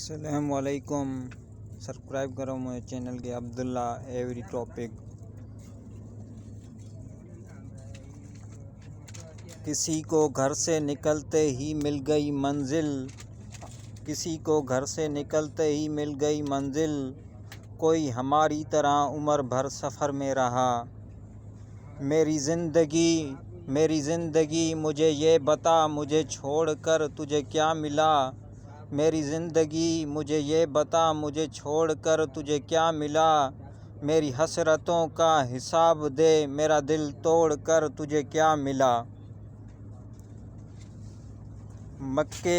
السلام علیکم. سبسکرائب کرو مجھے چینل کے عبداللہ ایوری ٹاپک. کسی کو گھر سے نکلتے ہی مل گئی منزل، کسی کو گھر سے نکلتے ہی مل گئی منزل، کوئی ہماری طرح عمر بھر سفر میں رہا. میری زندگی مجھے یہ بتا، مجھے چھوڑ کر تجھے کیا ملا. میری زندگی مجھے یہ بتا، مجھے چھوڑ کر تجھے کیا ملا. میری حسرتوں کا حساب دے، میرا دل توڑ کر تجھے کیا ملا. مکے